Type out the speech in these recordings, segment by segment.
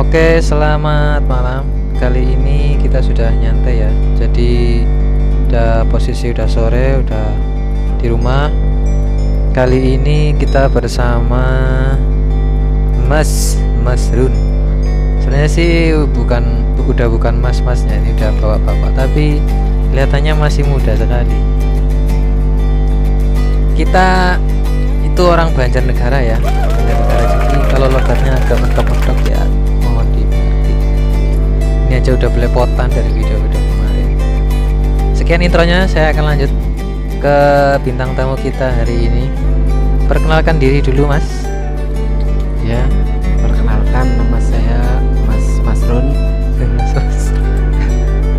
Oke, selamat malam. Kali ini kita sudah nyantai ya. Jadi posisi udah sore, udah di rumah. Kali ini kita bersama Mas Run. Sebenarnya sih bukan mas-masnya, ini udah bapak-bapak, tapi kelihatannya masih muda sekali. Kita itu orang Banjarnegara ya, Banjarnegara. Jadi kalau logatnya agak mentok-mentok ya mohon dimengerti. Ini aja udah belepotan dari video-video kemarin. Sekian intronya, saya akan lanjut ke bintang tamu kita hari ini. Perkenalkan diri dulu, Mas. Ya, perkenalkan, nama saya Mas Run.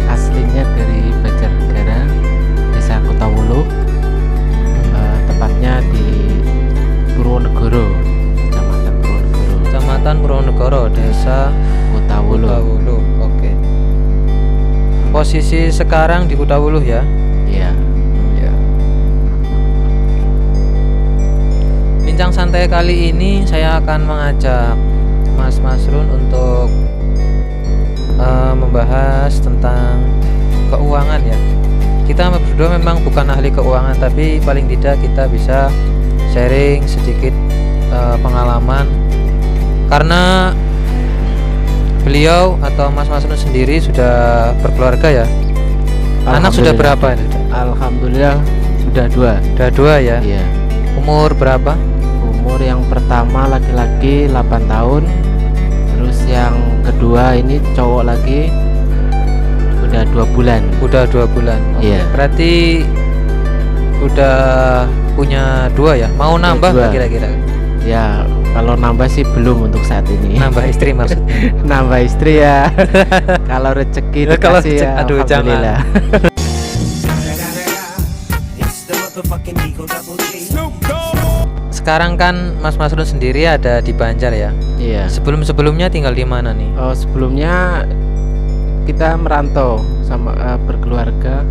Aslinya dari Banjarnegara, Desa Kutawulu. Tepatnya di Purwonegoro, Kecamatan Purwonegoro, Desa Kutawulu. Oke. Posisi sekarang di Kutawulu ya? Iya. Ya. Bincang santai kali ini saya akan mengajak Mas Run untuk membahas tentang keuangan ya. Kita berdua memang bukan ahli keuangan, tapi paling tidak kita bisa sharing sedikit pengalaman, karena beliau atau Mas Run sendiri sudah berkeluarga ya. Anak sudah berapa ini? Alhamdulillah sudah dua ya. Iya. Umur berapa? Umur yang pertama laki-laki 8 tahun, terus yang kedua ini cowok lagi udah 2 bulan. Udah 2 bulan. Iya. Berarti udah punya 2 ya? Mau nambah nggak kira-kira? Ya, kalau nambah sih belum untuk saat ini. Nambah istri maksudnya? Nambah istri ya. Kalau rezeki dikasih ya, aduh, alhamdulillah. Sekarang kan Mas Run sendiri ada di Banjar ya? Iya. Sebelumnya tinggal di mana nih? Oh, sebelumnya kita merantau sama berkeluarga,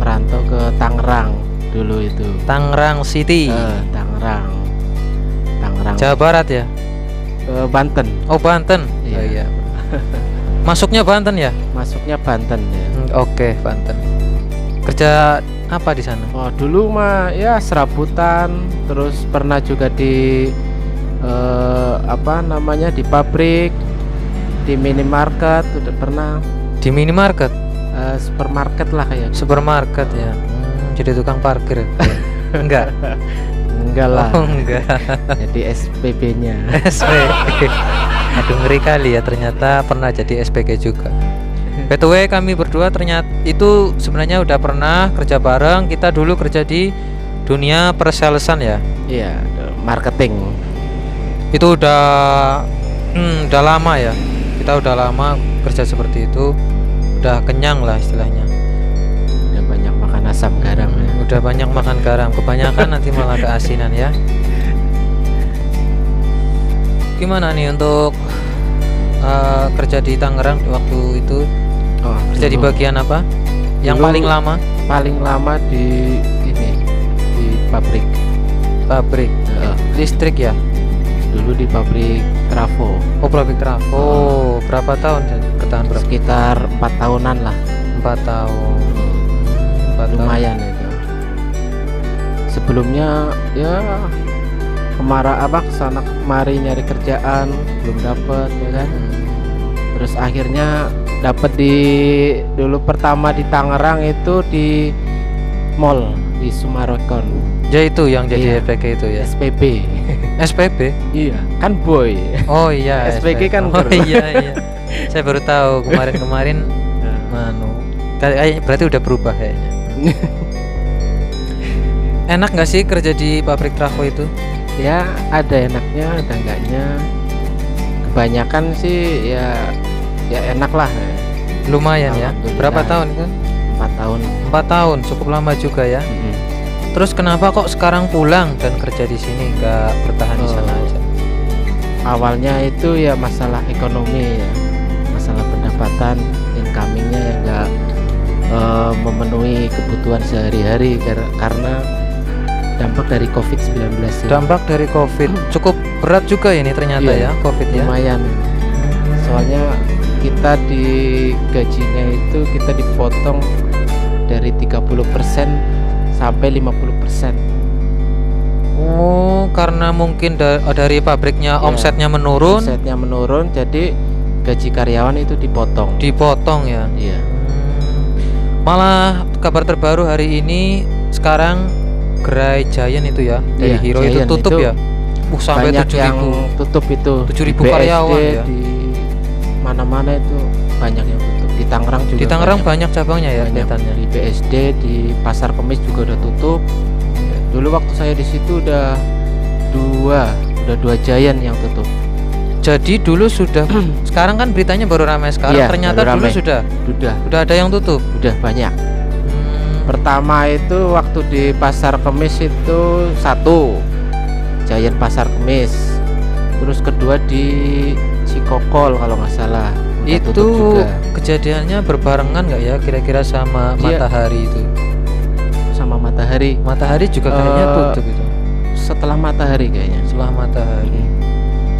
merantau ke Tangerang dulu itu. Tangerang City. Tangerang. Jawa Barat ya? Banten. Oh, Banten. Iya. Oh, iya. Masuknya Banten ya? Masuknya Banten ya. Oke, Banten. Kerja apa di sana? Oh, dulu mah ya serabutan, terus pernah juga di di pabrik, di minimarket, udah pernah. Di minimarket? Supermarket lah kayak. Supermarket ya. Jadi tukang parkir. Enggak. Enggak lah. Oh, enggak. Jadi SPB-nya. SPG. Aduh, ngeri kali ya, ternyata pernah jadi SPG juga. By the way, kami berdua ternyata itu sebenarnya udah pernah kerja bareng. Kita dulu kerja di dunia persalesan ya. Iya, marketing. Itu udah lama ya. Kita udah lama kerja seperti itu. Udah kenyang lah istilahnya. Udah banyak makan asam garam ya. Udah banyak makan garam. Kebanyakan nanti malah keasinan ya. Gimana nih untuk kerja di Tangerang waktu itu? Oh, kerja di bagian apa? Yang dulu paling lama? Paling lama di pabrik. Pabrik listrik ya? Dulu di pabrik trafo. Oh, pabrik trafo. Berapa tahun bertahan? Sekitar 4 tahunan lah. 4 tahun. 4 Lumayan tahun. itu. Sebelumnya ya kesana kemari nyari kerjaan belum dapet ya kan. Terus akhirnya dapat dulu pertama di Tangerang itu di mall di Sumarekon. Ya itu yang jadi Iya. SPG itu ya. SPB. SPB? Iya, kan boy. Oh iya. SPG kan Oh girl. iya. Saya baru tahu kemarin berarti udah berubah kayaknya. Enak nggak sih kerja di pabrik trafo itu? Ya, ada enaknya, ada enggaknya. Kebanyakan sih ya enak lah. Lumayan ya. Alhamdulillah. Berapa tahun itu? 4 tahun. 4 tahun, cukup lama juga ya. Terus kenapa kok sekarang pulang dan kerja di sini, nggak bertahan di sana aja? Awalnya itu ya masalah ekonomi ya, masalah pendapatan, incomingnya yang nggak memenuhi kebutuhan sehari-hari karena dampak dari COVID-19 ya. Dampak dari COVID cukup berat juga ini ternyata ya, COVID ya. Lumayan. Soalnya kita di gajinya itu kita dipotong dari 30% sampai 50%. Oh, karena mungkin dari pabriknya Iya. omsetnya menurun, Omsetnya menurun, jadi gaji karyawan itu dipotong. dipotong ya. Iya. Malah kabar terbaru hari ini sekarang gerai Giant itu ya dari Iya, Hero itu Giant tutup itu ya. Sampai Banyak yang 7.000. tutup itu. 7.000 Di BSD, karyawan ya. Di mana-mana itu banyak yang tutup. Di Tangerang juga. Di Tangerang banyak cabangnya ya banyak. kelihatannya. Di BSD, di Pasar Kemis juga udah tutup. Dulu waktu saya di situ udah dua Giant yang tutup. Jadi dulu sudah sekarang kan beritanya baru ramai sekarang, Iya, ternyata baru dulu ramai. sudah ada yang tutup. Udah banyak. Pertama itu waktu di Pasar Kemis itu satu Giant Pasar Kemis. Terus kedua di Cikokol kalau nggak salah. Udah tutup Itu juga. kejadiannya berbarengan nggak ya kira-kira sama Dia- Matahari itu? Sama Matahari. Matahari juga kayaknya tutup itu. Setelah Matahari kayaknya. Setelah Matahari.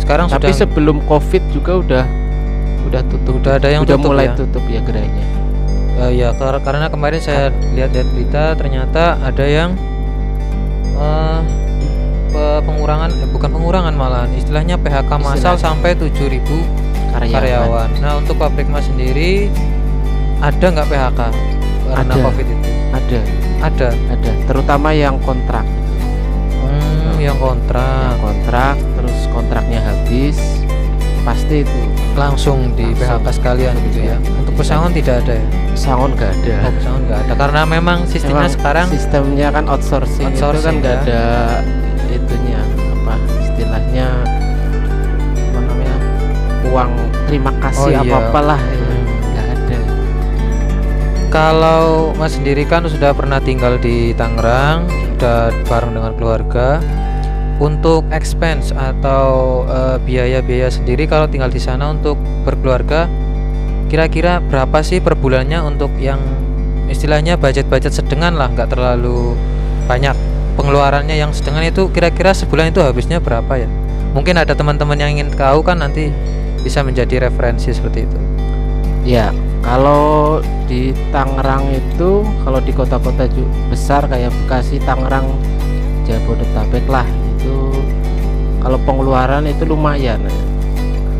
Sekarang Tapi sudah sebelum Covid juga udah tutup. Udah ada yang udah tutup mulai ya? tutup ya gerainya. ya karena kemarin saya lihat-lihat berita ternyata ada yang pengurangan bukan pengurangan malahan istilahnya PHK massal sampai 7.000 karyawan. Nah, untuk pabrik Mas sendiri ada nggak PHK karena Ada. Covid itu? Ada, terutama yang kontrak. Yang kontrak Kontrak terus kontraknya habis pasti itu langsung di PHK sekalian gitu ya. Untuk pesangon tidak ada ya? pesangon nggak ada. Oh, pesangon nggak ada karena memang sistemnya Emang sekarang sistemnya kan outsourcing itu kan Outsourcing, nggak ya. ada itunya apa istilahnya apa namanya uang terima kasih Oh, iya. apalah nggak ada. Kalau Mas sendiri kan sudah pernah tinggal di Tangerang, sudah bareng dengan keluarga. Untuk expense atau biaya-biaya sendiri kalau tinggal di sana untuk berkeluarga, kira-kira berapa sih per bulannya untuk yang istilahnya budget-budget sedengan lah, nggak terlalu banyak pengeluarannya yang sedengan itu kira-kira sebulan itu habisnya berapa ya? Mungkin ada teman-teman yang ingin tahu kan nanti bisa menjadi referensi seperti itu. Ya, kalau di Tangerang itu, kalau di kota-kota besar kayak Bekasi, Tangerang, Jabodetabek lah, itu kalau pengeluaran itu lumayan ya.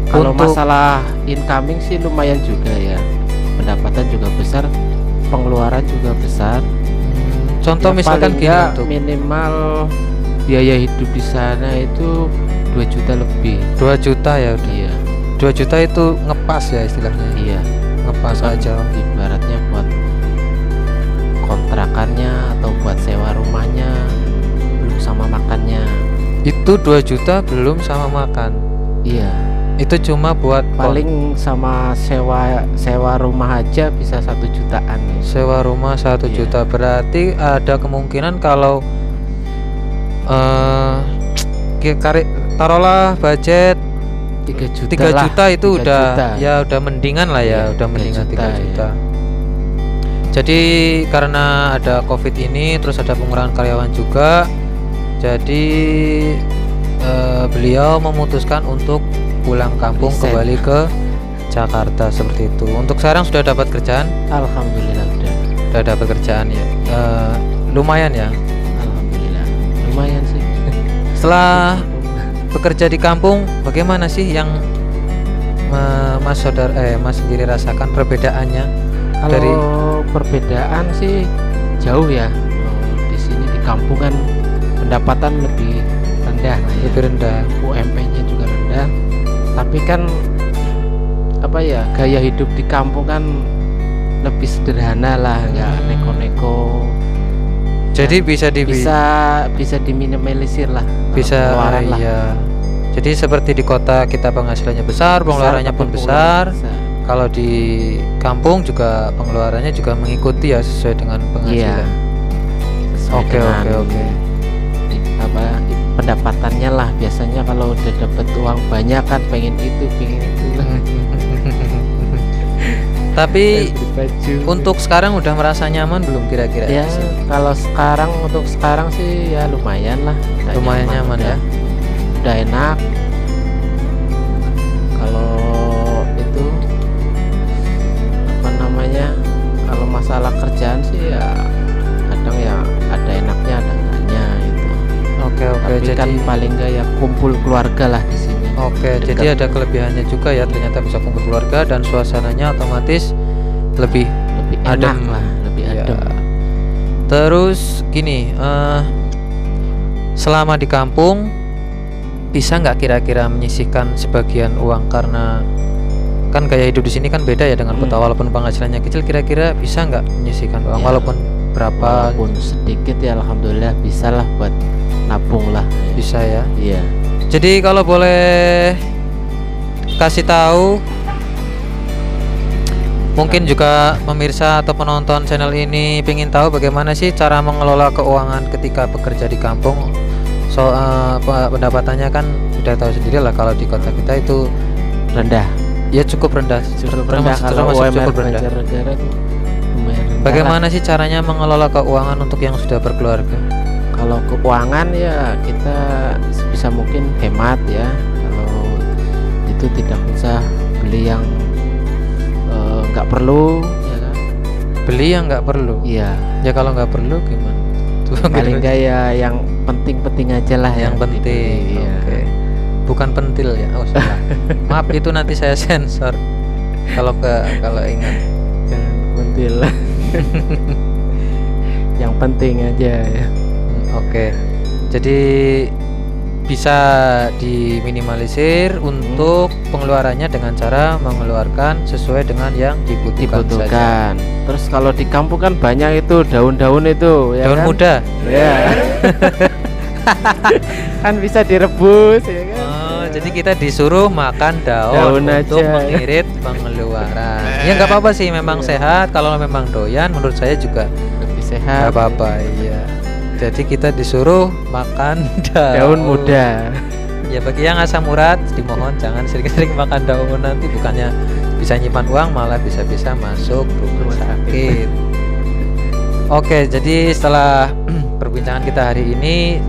Kalau Untuk- masalah incoming sih lumayan juga ya. Pendapatan juga besar, pengeluaran juga besar. Contoh Ya, misalkan paling gini nggak untuk minimal biaya hidup di sana itu 2 juta lebih. 2 juta ya udah. Iya, 2 juta itu ngepas ya istilahnya. iya. Ngepas Kan aja. ibaratnya buat kontrakannya atau buat sewa rumahnya belum sama makannya. Itu 2 juta belum sama makan. Iya, Itu cuma buat paling sama sewa rumah aja bisa 1 jutaan ya. sewa rumah 1 Iya. juta. Berarti ada kemungkinan kalau taruhlah budget 3 juta 3 lah, juta itu 3 udah juta. ya udah mendingan lah ya, Iya, udah 3 mendingan 3 juta, juta. Jadi karena ada Covid ini terus ada pengurangan karyawan juga. Jadi beliau memutuskan untuk pulang kampung Resign. kembali ke Jakarta seperti itu. Untuk sekarang sudah dapat kerjaan? Alhamdulillah Sudah dapat kerjaan ya. Lumayan ya. Alhamdulillah lumayan sih. Setelah bekerja di kampung, bagaimana sih yang Mas sendiri rasakan perbedaannya? Kalau Dari- perbedaan sih jauh ya. Di sini di kampung kan pendapatan lebih rendah lah ya. Lebih rendah. UMP-nya juga rendah. Tapi kan apa ya, gaya hidup di kampung kan lebih sederhana lah, nggak neko-neko. Jadi bisa Bisa diminimalisir lah bisa pengeluaran lah. iya. Jadi seperti di kota kita penghasilannya besar, pengeluarannya Besar, pun tapi besar. pengeluaran besar. Kalau di kampung juga pengeluarannya juga mengikuti ya sesuai dengan Iya. penghasilan. Sesuai Oke, dengan oke. apa pendapatannya lah. Biasanya kalau udah dapat uang banyak kan pengen itu Tapi Beli baju. untuk sekarang udah merasa nyaman belum kira-kira? ya kalau untuk sekarang sih ya lumayan lah. Udah Lumayan nyaman ya. udah enak. Kalau masalah kerjaan sih ya kadang ya ada enaknya ada enggaknya itu. Oke, Tapi jadi kan paling enggak ya kumpul keluarga lah di sini. oke, Dekat. jadi ada kelebihannya juga ya, ternyata bisa kumpul keluarga dan suasananya otomatis lebih Lebih adem. enak lah, lebih Ya. adem. Terus gini, selama di kampung bisa nggak kira-kira menyisihkan sebagian uang, karena kan gaya hidup di sini kan beda ya dengan kota, walaupun penghasilannya kecil, kira-kira bisa nggak menyisihkan uang Ya. walaupun berapa? Walaupun sedikit ya alhamdulillah bisa lah buat nabung lah. Bisa ya. Iya. Jadi kalau boleh kasih tahu, mungkin juga pemirsa atau penonton channel ini pengen tahu bagaimana sih cara mengelola keuangan ketika bekerja di kampung. Pendapatannya kan sudah tahu sendiri lah, kalau di kota kita itu Rendah. ya cukup rendah, Cukup rendah kalau termasuk UMR cukup rendah. negara tuh lumayan rendah Bagaimana sih caranya mengelola keuangan untuk yang sudah berkeluarga? lah. Kalau keuangan ya kita sebisa mungkin hemat ya. Kalau itu tidak usah beli yang nggak perlu ya kan. Beli yang nggak perlu. Iya. Ya kalau nggak perlu gimana? Tuh, Paling enggak ya yang penting-penting aja lah yang penting. dibeli, iya. Oke. Bukan pentil ya. Oh, salah. Maaf, itu nanti saya sensor. Kalau ingat. Jangan pentil. Yang penting aja ya. Oke. Jadi bisa diminimalisir untuk pengeluarannya dengan cara mengeluarkan sesuai dengan yang dibutuhkan saja. Dibutuhkan. Terus kalau di kampung kan banyak itu daun-daun itu ya Daun kan? muda. Ya. Kan bisa direbus ya kan. Oh, jadi kita disuruh makan daun Daun untuk aja. mengirit pengeluaran. Ya nggak apa-apa sih, memang sehat. Kalau memang doyan, menurut saya juga Lebih nggak sehat. apa-apa. Iya. Jadi kita disuruh makan Daun muda. Ya bagi yang asam urat, dimohon jangan sering-sering makan daun, nanti bukannya bisa nyimpan uang, malah bisa-bisa masuk rumah sakit. Oke, jadi setelah perbincangan kita hari ini,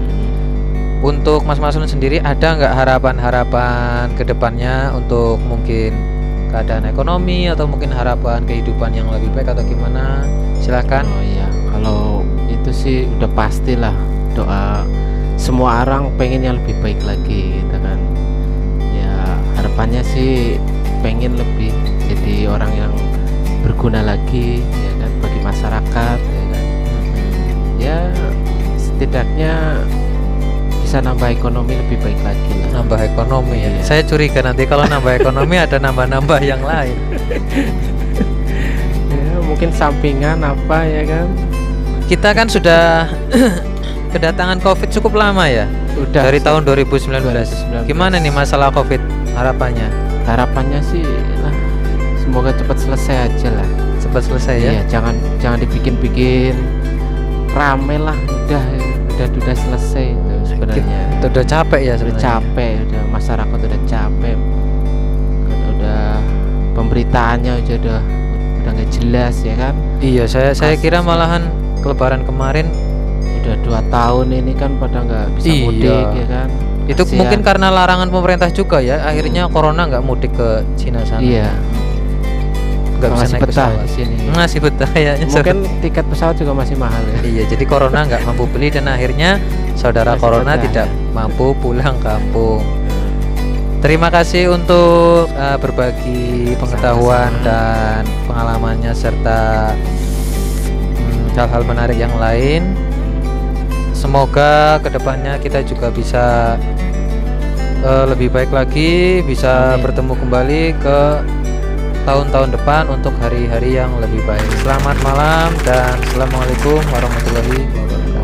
untuk Mas Masun sendiri ada nggak harapan-harapan ke depannya untuk mungkin keadaan ekonomi atau mungkin harapan kehidupan yang lebih baik atau gimana? Silakan. Oh iya, kalau itu sih udah pastilah doa semua orang pengen yang lebih baik lagi gitu kan. Ya harapannya sih pengen lebih jadi orang yang berguna lagi ya kan bagi masyarakat ya kan. Ya setidaknya bisa nambah ekonomi lebih baik lagi lah. Nambah ekonomi ya. Iya. Saya curiga nanti kalau nambah ekonomi ada nambah-nambah yang lain. Ya mungkin sampingan apa ya kan. Kita kan sudah kedatangan Covid cukup lama ya. Udah Dari sih. tahun 2019. Gimana nih masalah Covid harapannya? Harapannya sih lah semoga cepat selesai aja lah. Cepat selesai ya. Iya, jangan dibikin-bikin rame lah, udah selesai itu sebenarnya. Kita udah capek ya Udah sebenarnya. capek, udah masyarakat udah capek. Kan udah pemberitaannya udah nggak jelas ya kan. Iya, saya kira Kasusnya. malahan Lebaran kemarin Udah 2 tahun ini kan pada nggak bisa Iya. mudik ya kan. itu Kasihan. mungkin karena larangan pemerintah juga ya. Akhirnya corona nggak mudik ke Cina sana. Iya, Nggak bisa masih naik betah pesawat. di sini. Masih betah kayaknya. Mungkin tiket pesawat juga masih mahal ya. Iya, jadi corona nggak mampu beli dan akhirnya saudara Masih corona betah, tidak ya. mampu pulang kampung. Terima kasih untuk berbagi pengetahuan Sama-sama. dan pengalamannya serta hal-hal menarik yang lain. Semoga kedepannya kita juga bisa lebih baik lagi, bisa Amin. bertemu kembali ke tahun-tahun depan untuk hari-hari yang lebih baik. Selamat malam dan assalamualaikum warahmatullahi wabarakatuh.